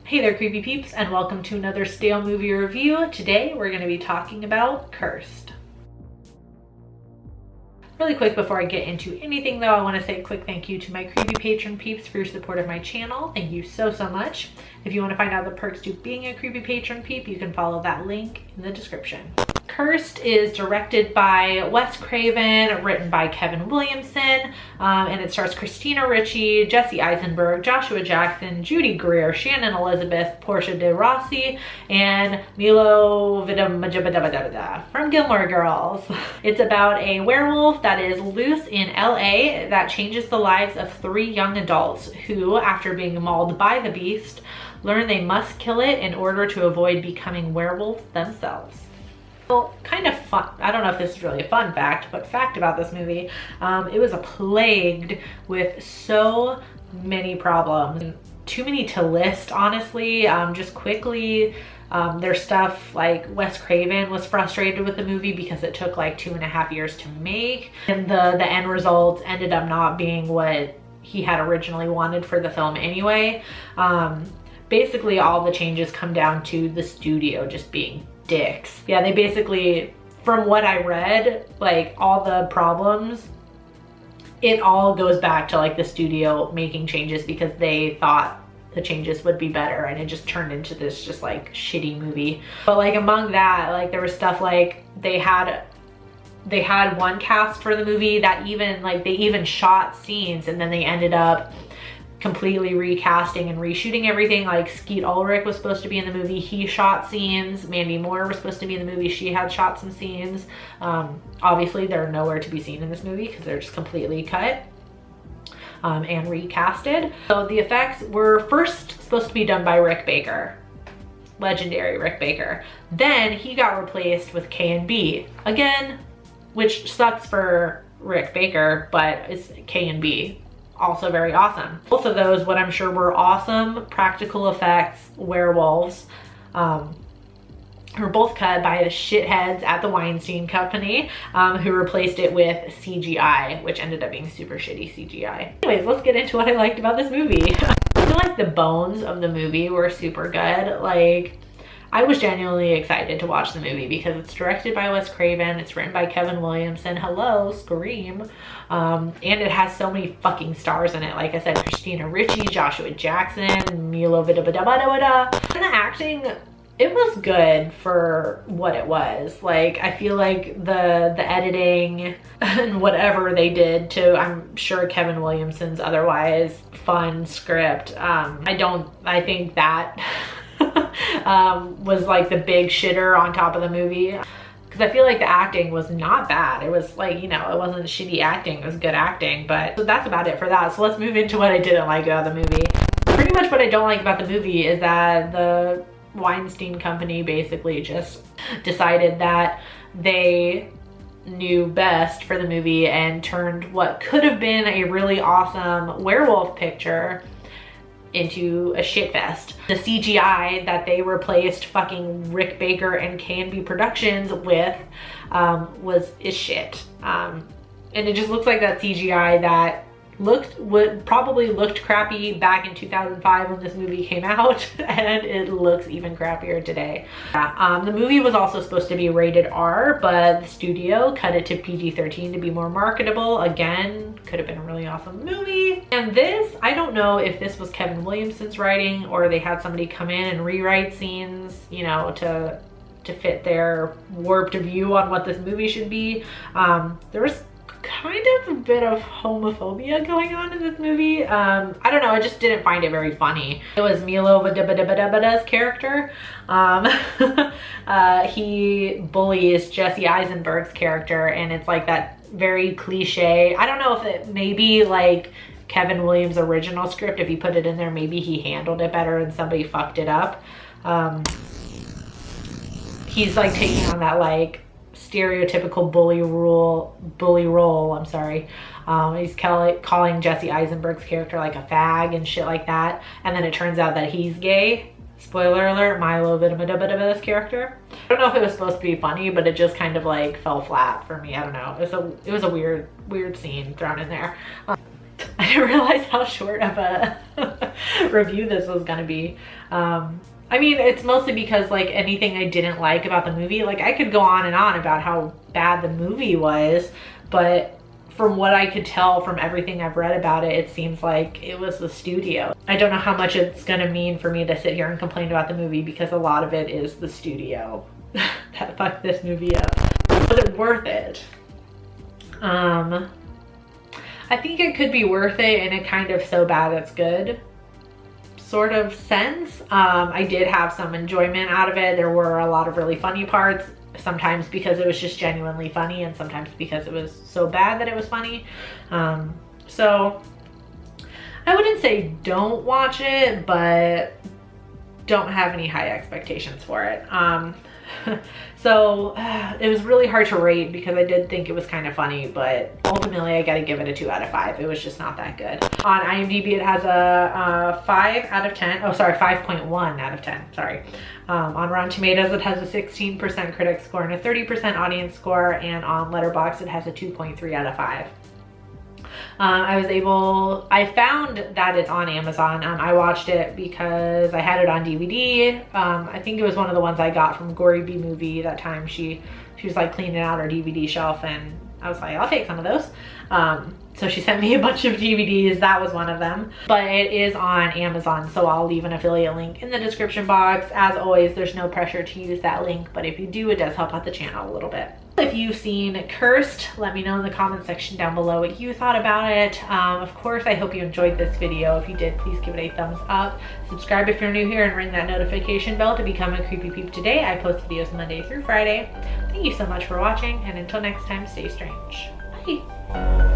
Hey there, creepy peeps, and welcome to another stale movie review. Today we're going to be talking about Cursed. Really quick before I get into anything though, I want to say a quick thank you to my creepy patron peeps for your support of my channel. Thank you so much. If you want to find out the perks to being a creepy patron peep, you can follow that link in the description. Cursed is directed by Wes Craven, written by Kevin Williamson, and it stars Christina Ricci, Jesse Eisenberg, Joshua Jackson, Judy Greer, Shannon Elizabeth, Portia de Rossi, and Milo Vidamajabadabadabada from Gilmore Girls. It's about a werewolf that is loose in LA that changes the lives of 3 young adults who, after being mauled by the beast, learn they must kill it in order to avoid becoming werewolves themselves. Well, kind of fun, I don't know if this is really a fun fact, but fact about this movie, it was plagued with so many problems. Too many to list, honestly. Just quickly, there's stuff like Wes Craven was frustrated with the movie because it took like 2.5 years to make, and the end result ended up not being what he had originally wanted for the film anyway. Basically, all the changes come down to the studio just being dicks. Yeah, they basically, from what I read, like all the problems, it all goes back to like the studio making changes because they thought the changes would be better, and it just turned into this just like shitty movie. But like among that, like there was stuff like they had one cast for the movie that even like they even shot scenes and then they ended up completely recasting and reshooting everything. Like Skeet Ulrich was supposed to be in the movie, he shot scenes. Mandy Moore was supposed to be in the movie, she had shot some scenes. Obviously they're nowhere to be seen in this movie because they're just completely cut and recasted. So the effects were first supposed to be done by Rick Baker, legendary Rick Baker. Then he got replaced with K&B again, which sucks for Rick Baker, but it's K&B. Also very awesome. Both of those, what I'm sure were awesome practical effects werewolves, were both cut by the shitheads at the Weinstein Company, who replaced it with CGI, which ended up being super shitty CGI. Anyways, let's get into what I liked about this movie. I feel like the bones of the movie were super good. Like, I was genuinely excited to watch the movie because it's directed by Wes Craven, it's written by Kevin Williamson, hello, Scream, and it has so many fucking stars in it. Like I said, Christina Ricci, Joshua Jackson, Milo Vidamajabadabada. And the acting, it was good for what it was. Like, I feel like the editing and whatever they did to, I'm sure, Kevin Williamson's otherwise fun script, I think that was like the big shitter on top of the movie, because I feel like the acting was not bad. It was like, you know, it wasn't shitty acting, it was good acting. But so that's about it for that. So let's move into what I didn't like about the movie. Pretty much what I don't like about the movie is that the Weinstein Company basically just decided that they knew best for the movie and turned what could have been a really awesome werewolf picture into a shit fest. The CGI that they replaced fucking Rick Baker and K&B Productions with is shit. And it just looks like that CGI that probably looked crappy back in 2005 when this movie came out, and it looks even crappier today. Yeah, the movie was also supposed to be rated R, but the studio cut it to PG-13 to be more marketable. Again, could have been a really awesome movie. And this, I don't know if this was Kevin Williamson's writing or they had somebody come in and rewrite scenes, you know, to fit their warped view on what this movie should be. There was kind of a bit of homophobia going on in this movie. I don't know, I just didn't find it very funny. It was Milo Vidamajabadabada's character. He bullies Jesse Eisenberg's character, and it's like that very cliche. I don't know if it maybe like Kevin Williams' original script, if he put it in there, maybe he handled it better and somebody fucked it up. He's like taking on that like stereotypical bully role, I'm sorry. He's calling Jesse Eisenberg's character like a fag and shit like that, and then it turns out that he's gay. Spoiler alert, Milo Vidamajabadabada's character. I don't know if it was supposed to be funny, but it just kind of like fell flat for me. I don't know. It was a weird scene thrown in there. I didn't realize how short of a review this was gonna be. I mean, it's mostly because like anything I didn't like about the movie, like I could go on and on about how bad the movie was, but from what I could tell from everything I've read about it, it seems like it was the studio. I don't know how much it's gonna mean for me to sit here and complain about the movie because a lot of it is the studio that fucked this movie up. Was it worth it? I think it could be worth it in a kind of so bad it's good sort of sense. I did have some enjoyment out of it. There were a lot of really funny parts, sometimes because it was just genuinely funny and sometimes because it was so bad that it was funny. So I wouldn't say don't watch it, but don't have any high expectations for it. So it was really hard to rate because I did think it was kind of funny, but ultimately I gotta give it a 2 out of 5. It was just not that good. On IMDb it has a 5 out of 10. Oh, sorry, 5.1 out of 10, sorry. On Rotten Tomatoes it has a 16% critic score and a 30% audience score, and on Letterboxd it has a 2.3 out of 5. I found that it's on Amazon. I watched it because I had it on DVD. I think it was one of the ones I got from Gory B Movie that time. She was like cleaning out her DVD shelf and I was like, I'll take some of those. So she sent me a bunch of DVDs. That was one of them. But it is on Amazon, so I'll leave an affiliate link in the description box. As always, there's no pressure to use that link, but if you do, it does help out the channel a little bit. If you've seen Cursed, let me know in the comment section down below what you thought about it. Of course, I hope you enjoyed this video. If you did, please give it a thumbs up. Subscribe if you're new here and ring that notification bell to become a Creepy Peep today. I post videos Monday through Friday. Thank you so much for watching, and until next time, stay strange. Bye.